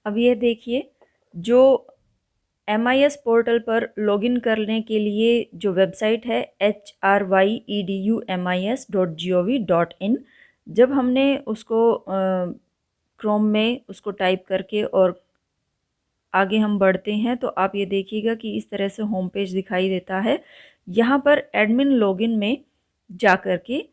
अब ये देखिए, जो MIS पोर्टल पर लॉगिन करने के लिए जो वेबसाइट है HRYEDUMIS.gov.in, जब हमने उसको क्रोम में उसको टाइप करके और आगे हम बढ़ते हैं तो आप ये देखिएगा कि इस तरह से होम पेज दिखाई देता है। यहाँ पर एडमिन लॉगिन में जा कर के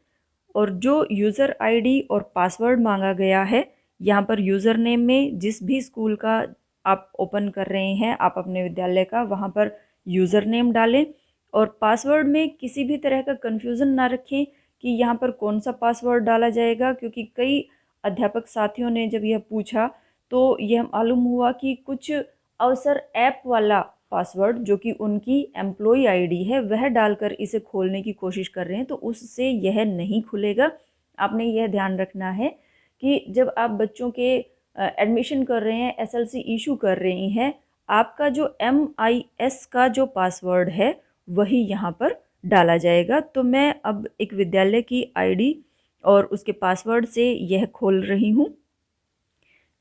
और जो यूज़र आईडी और पासवर्ड मांगा गया है, यहाँ पर यूज़र नेम में जिस भी स्कूल का आप ओपन कर रहे हैं, आप अपने विद्यालय का, वहाँ पर यूज़र नेम डालें और पासवर्ड में किसी भी तरह का कन्फ्यूज़न ना रखें कि यहाँ पर कौन सा पासवर्ड डाला जाएगा, क्योंकि कई अध्यापक साथियों ने जब यह पूछा तो यह मालूम हुआ कि कुछ अवसर ऐप वाला पासवर्ड जो कि उनकी एम्प्लॉय आईडी है वह डालकर इसे खोलने की कोशिश कर रहे हैं, तो उससे यह नहीं खुलेगा। आपने यह ध्यान रखना है कि जब आप बच्चों के एडमिशन कर रहे हैं, SLC इशू कर रहे हैं, आपका जो MIS का जो पासवर्ड है वही यहाँ पर डाला जाएगा। तो मैं अब एक विद्यालय की आईडी और उसके पासवर्ड से यह खोल रही हूँ।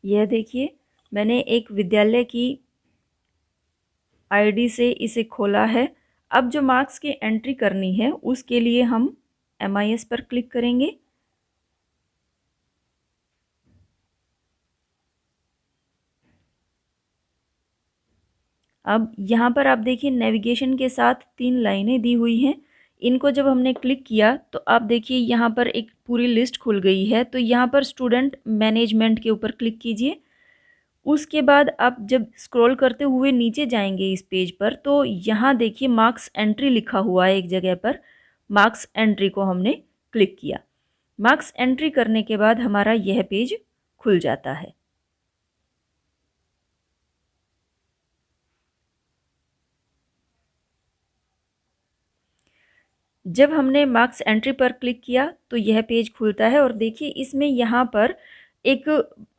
यह देखिए, मैंने एक विद्यालय की आईडी से इसे खोला है। अब जो मार्क्स की एंट्री करनी है उसके लिए हम MIS पर क्लिक करेंगे। अब यहाँ पर आप देखिए नेविगेशन के साथ 3 लाइनें दी हुई हैं। इनको जब हमने क्लिक किया तो आप देखिए यहाँ पर एक पूरी लिस्ट खुल गई है। तो यहाँ पर स्टूडेंट मैनेजमेंट के ऊपर क्लिक कीजिए। उसके बाद आप जब स्क्रॉल करते हुए नीचे जाएंगे इस पेज पर तो यहाँ देखिए मार्क्स एंट्री लिखा हुआ है एक जगह पर। मार्क्स एंट्री को हमने क्लिक किया। मार्क्स एंट्री करने के बाद हमारा यह पेज खुल जाता है। जब हमने मार्क्स एंट्री पर क्लिक किया तो यह पेज खुलता है और देखिए इसमें यहाँ पर एक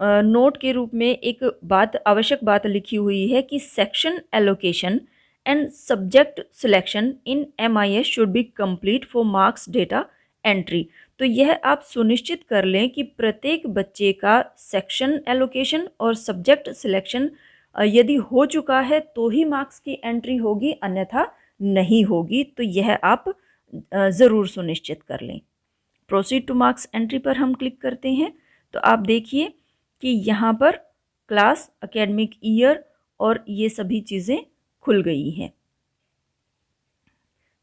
नोट के रूप में एक आवश्यक बात लिखी हुई है कि section allocation and subject selection in MIS should be complete for marks data entry. तो यह आप सुनिश्चित कर लें कि प्रत्येक बच्चे का सेक्शन एलोकेशन और सब्जेक्ट सिलेक्शन यदि हो चुका है तो ही मार्क्स की एंट्री होगी, अन्यथा नहीं होगी। तो यह आप ज़रूर सुनिश्चित कर लें। प्रोसीड टू मार्क्स एंट्री पर हम क्लिक करते हैं तो आप देखिए कि यहाँ पर क्लास, एकेडमिक ईयर और ये सभी चीज़ें खुल गई हैं।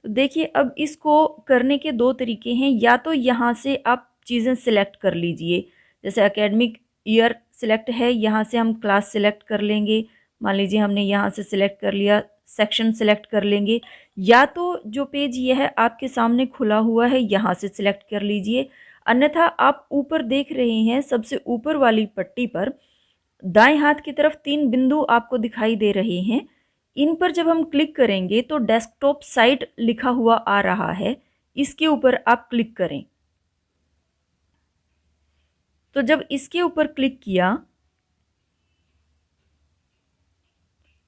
तो देखिए अब इसको करने के 2 तरीके हैं। या तो यहाँ से आप चीज़ें सिलेक्ट कर लीजिए, जैसे एकेडमिक ईयर सिलेक्ट है, यहाँ से हम क्लास सिलेक्ट कर लेंगे। मान लीजिए हमने यहाँ से सिलेक्ट कर लिया, सेक्शन सिलेक्ट कर लेंगे। या तो जो पेज यह है आपके सामने खुला हुआ है यहाँ से सिलेक्ट कर लीजिए, अन्यथा आप ऊपर देख रहे हैं सबसे ऊपर वाली पट्टी पर दाएं हाथ की तरफ 3 बिंदु आपको दिखाई दे रहे हैं। इन पर जब हम क्लिक करेंगे तो डेस्कटॉप साइट लिखा हुआ आ रहा है, इसके ऊपर आप क्लिक करें। तो जब इसके ऊपर क्लिक किया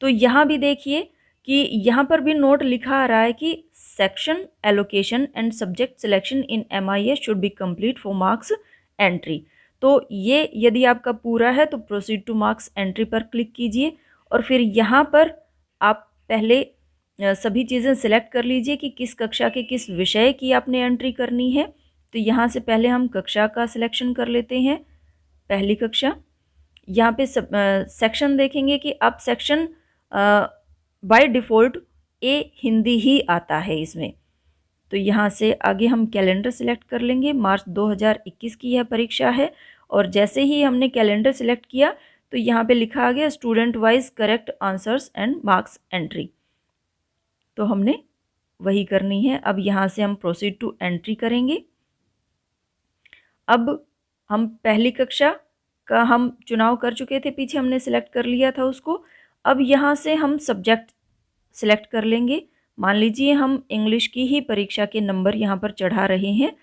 तो यहाँ भी देखिए कि यहाँ पर भी नोट लिखा आ रहा है कि section allocation and subject selection in MIS should be complete for marks entry. तो ये यदि आपका पूरा है तो प्रोसीड टू मार्क्स एंट्री पर क्लिक कीजिए और फिर यहाँ पर आप पहले सभी चीज़ें सिलेक्ट कर लीजिए कि किस कक्षा के किस विषय की आपने एंट्री करनी है। तो यहाँ से पहले हम कक्षा का सिलेक्शन कर लेते हैं, पहली कक्षा। यहाँ पे सेक्शन देखेंगे कि आप सेक्शन बाय डिफ़ॉल्ट ए हिंदी ही आता है इसमें। तो यहाँ से आगे हम कैलेंडर सिलेक्ट कर लेंगे। मार्च 2021 की यह परीक्षा है और जैसे ही हमने कैलेंडर सिलेक्ट किया तो यहाँ पे लिखा आ गया student wise correct answers and marks entry. तो हमने वही करनी है। अब यहाँ से हम प्रोसीड टू एंट्री करेंगे। अब हम पहली कक्षा का हम चुनाव कर चुके थे, पीछे हमने सिलेक्ट कर लिया था उसको। अब यहाँ से हम सब्जेक्ट सिलेक्ट कर लेंगे। मान लीजिए हम इंग्लिश की ही परीक्षा के नंबर यहाँ पर चढ़ा रहे हैं।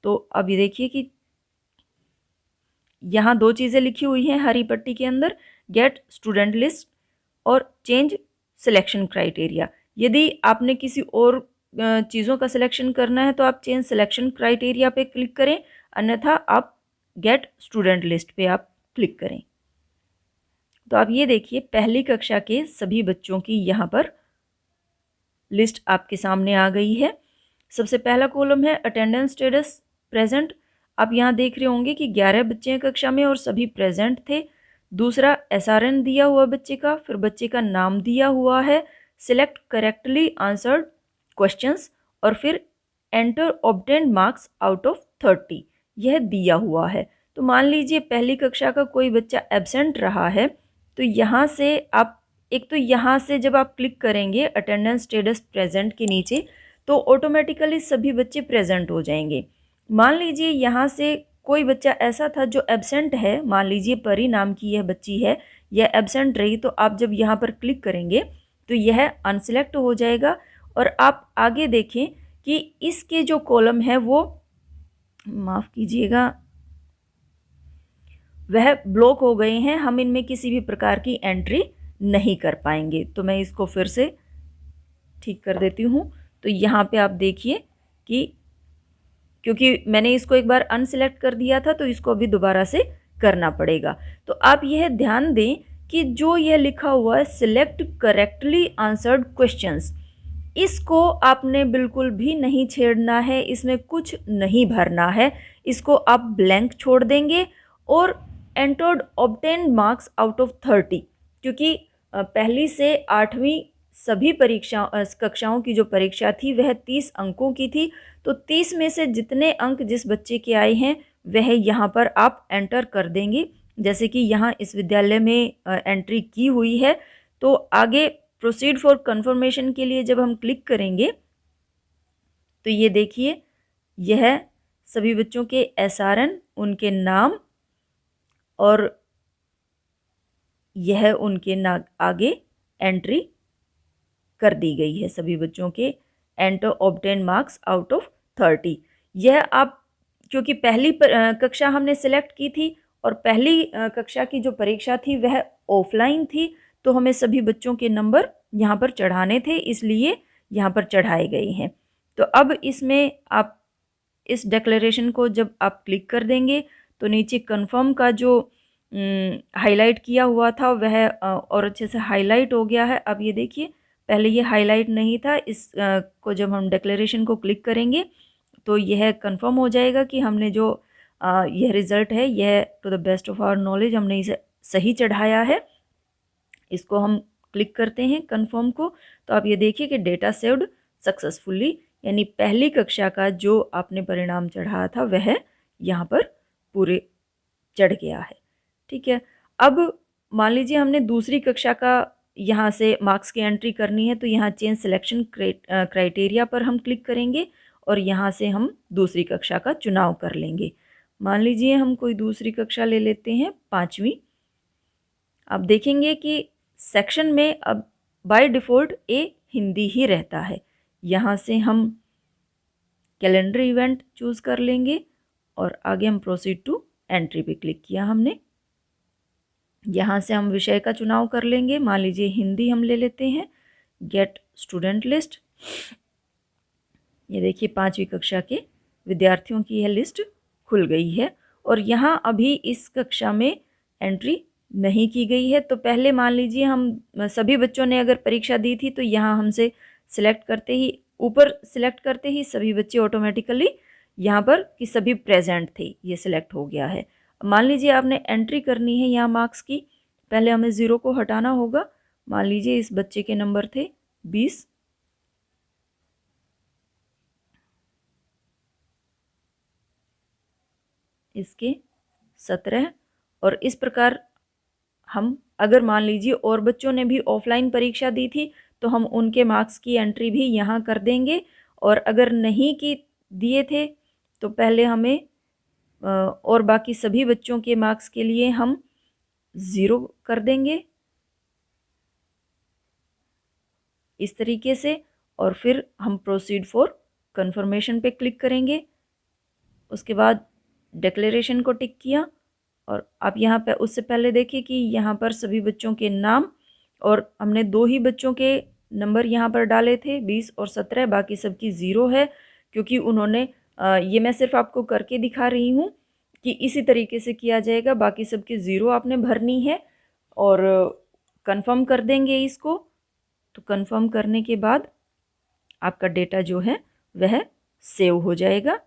तो अब ये देखिए कि यहाँ 2 चीज़ें लिखी हुई हैं हरी पट्टी के अंदर, गेट स्टूडेंट लिस्ट और चेंज सिलेक्शन क्राइटेरिया। यदि आपने किसी और चीज़ों का सिलेक्शन करना है तो आप चेंज सिलेक्शन क्राइटेरिया पे क्लिक करें, अन्यथा आप गेट स्टूडेंट लिस्ट पे आप क्लिक करें। तो आप ये देखिए पहली कक्षा के सभी बच्चों की यहाँ पर लिस्ट आपके सामने आ गई है। सबसे पहला कॉलम है अटेंडेंस स्टेटस प्रेजेंट। आप यहाँ देख रहे होंगे कि 11 बच्चे हैं कक्षा में और सभी प्रेजेंट थे। दूसरा SRN दिया हुआ बच्चे का, फिर बच्चे का नाम दिया हुआ है, सिलेक्ट करेक्टली आंसर्ड क्वेश्चंस और फिर enter obtained marks out of 30 यह दिया हुआ है। तो मान लीजिए पहली कक्षा का कोई बच्चा एब्सेंट रहा है तो यहाँ से आप एक तो यहाँ से जब आप क्लिक करेंगे अटेंडेंस स्टेटस प्रेजेंट के नीचे तो ऑटोमेटिकली सभी बच्चे प्रेजेंट हो जाएंगे। मान लीजिए यहाँ से कोई बच्चा ऐसा था जो एब्सेंट है, मान लीजिए परी नाम की यह बच्ची है, यह एब्सेंट रही, तो आप जब यहाँ पर क्लिक करेंगे तो यह अनसिलेक्ट हो जाएगा और आप आगे देखें कि इसके जो कॉलम है वो माफ़ कीजिएगा वह ब्लॉक हो गए हैं, हम इनमें किसी भी प्रकार की एंट्री नहीं कर पाएंगे। तो मैं इसको फिर से ठीक कर देती हूँ। तो यहाँ पे आप देखिए कि क्योंकि मैंने इसको एक बार अनसिलेक्ट कर दिया था तो इसको अभी दोबारा से करना पड़ेगा। तो आप यह ध्यान दें कि जो यह लिखा हुआ है सिलेक्ट करेक्टली आंसर्ड क्वेश्चंस, इसको आपने बिल्कुल भी नहीं छेड़ना है, इसमें कुछ नहीं भरना है, इसको आप ब्लैंक छोड़ देंगे और entered obtained marks out of 30, क्योंकि पहली से 8वीं सभी कक्षाओं की जो परीक्षा थी वह 30 अंकों की थी। तो 30 में से जितने अंक जिस बच्चे के आए हैं वह यहाँ पर आप एंटर कर देंगे। जैसे कि यहाँ इस विद्यालय में एंट्री की हुई है तो आगे प्रोसीड फॉर कंफर्मेशन के लिए जब हम क्लिक करेंगे तो ये देखिए यह सभी बच्चों के SRN, उनके नाम और यह उनके आगे एंट्री कर दी गई है सभी बच्चों के enter obtain marks out of 30। यह आप क्योंकि पहली कक्षा हमने सिलेक्ट की थी और पहली कक्षा की जो परीक्षा थी वह ऑफलाइन थी तो हमें सभी बच्चों के नंबर यहाँ पर चढ़ाने थे, इसलिए यहाँ पर चढ़ाए गए हैं। तो अब इसमें आप इस डिक्लेरेशन को जब आप क्लिक कर देंगे तो नीचे कंफर्म का जो हाईलाइट किया हुआ था वह और अच्छे से हाईलाइट हो गया है। अब ये देखिए पहले ये हाईलाइट नहीं था, इस को जब हम डिक्लेरेशन को क्लिक करेंगे तो यह कंफर्म हो जाएगा कि हमने जो यह रिज़ल्ट है यह to the best of our knowledge हमने इसे सही चढ़ाया है। इसको हम क्लिक करते हैं कंफर्म को तो आप ये देखिए कि डेटा सेव्ड सक्सेसफुली, यानी पहली कक्षा का जो आपने परिणाम चढ़ाया था वह यहाँ पर पूरे चढ़ गया है। ठीक है, अब मान लीजिए हमने दूसरी कक्षा का यहाँ से मार्क्स की एंट्री करनी है तो यहाँ चेंज सिलेक्शन क्राइटेरिया पर हम क्लिक करेंगे और यहाँ से हम दूसरी कक्षा का चुनाव कर लेंगे। मान लीजिए हम कोई दूसरी कक्षा ले लेते हैं 5वीं। आप देखेंगे कि सेक्शन में अब बाय डिफ़ॉल्ट हिंदी ही रहता है। यहाँ से हम कैलेंडर इवेंट चूज़ कर लेंगे और आगे हम प्रोसीड टू एंट्री पे क्लिक किया हमने। यहाँ से हम विषय का चुनाव कर लेंगे, मान लीजिए हिंदी हम ले लेते हैं। गेट स्टूडेंट लिस्ट, ये देखिए 5वीं कक्षा के विद्यार्थियों की यह लिस्ट खुल गई है और यहाँ अभी इस कक्षा में एंट्री नहीं की गई है। तो पहले मान लीजिए हम सभी बच्चों ने अगर परीक्षा दी थी तो यहाँ हमसे सिलेक्ट करते ही ऊपर सिलेक्ट करते ही सभी बच्चे ऑटोमेटिकली यहाँ पर कि सभी प्रेजेंट थे ये सिलेक्ट हो गया है। मान लीजिए आपने एंट्री करनी है यहाँ मार्क्स की, पहले हमें 0 को हटाना होगा। मान लीजिए इस बच्चे के नंबर थे 20, इसके 17 और इस प्रकार हम अगर मान लीजिए और बच्चों ने भी ऑफलाइन परीक्षा दी थी तो हम उनके मार्क्स की एंट्री भी यहाँ कर देंगे और अगर नहीं की दिए थे तो पहले हमें और बाकी सभी बच्चों के मार्क्स के लिए हम 0 कर देंगे इस तरीके से और फिर हम प्रोसीड फॉर कंफर्मेशन पे क्लिक करेंगे। उसके बाद डिक्लेरेशन को टिक किया और आप यहाँ पे उससे पहले देखिए कि यहाँ पर सभी बच्चों के नाम और हमने 2 ही बच्चों के नंबर यहाँ पर डाले थे 20 और 17, बाकी सबकी 0 है क्योंकि उन्होंने ये मैं सिर्फ आपको करके दिखा रही हूँ कि इसी तरीके से किया जाएगा। बाकी सबकी 0 आपने भरनी है और कंफर्म कर देंगे इसको। तो कंफर्म करने के बाद आपका डेटा जो है वह सेव हो जाएगा।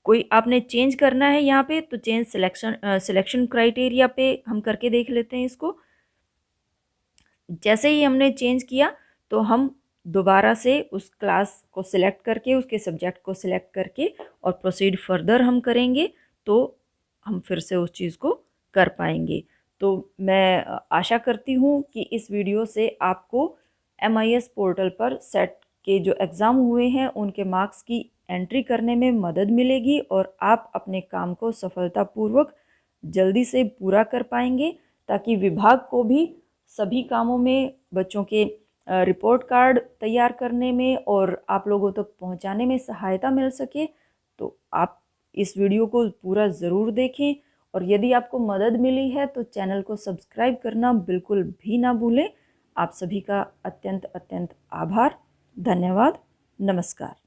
कोई आपने चेंज करना है यहाँ पे तो चेंज सिलेक्शन क्राइटेरिया पे हम करके देख लेते हैं इसको। जैसे ही हमने चेंज किया तो हम दोबारा से उस क्लास को सिलेक्ट करके उसके सब्जेक्ट को सिलेक्ट करके और प्रोसीड फर्दर हम करेंगे तो हम फिर से उस चीज़ को कर पाएंगे। तो मैं आशा करती हूँ कि इस वीडियो से आपको MIS पोर्टल पर सेट के जो एग्ज़ाम हुए हैं उनके मार्क्स की एंट्री करने में मदद मिलेगी और आप अपने काम को सफलतापूर्वक जल्दी से पूरा कर पाएंगे, ताकि विभाग को भी सभी कामों में बच्चों के रिपोर्ट कार्ड तैयार करने में और आप लोगों तक पहुंचाने में सहायता मिल सके। तो आप इस वीडियो को पूरा ज़रूर देखें और यदि आपको मदद मिली है तो चैनल को सब्सक्राइब करना बिल्कुल भी ना भूलें। आप सभी का अत्यंत अत्यंत आभार। धन्यवाद। नमस्कार।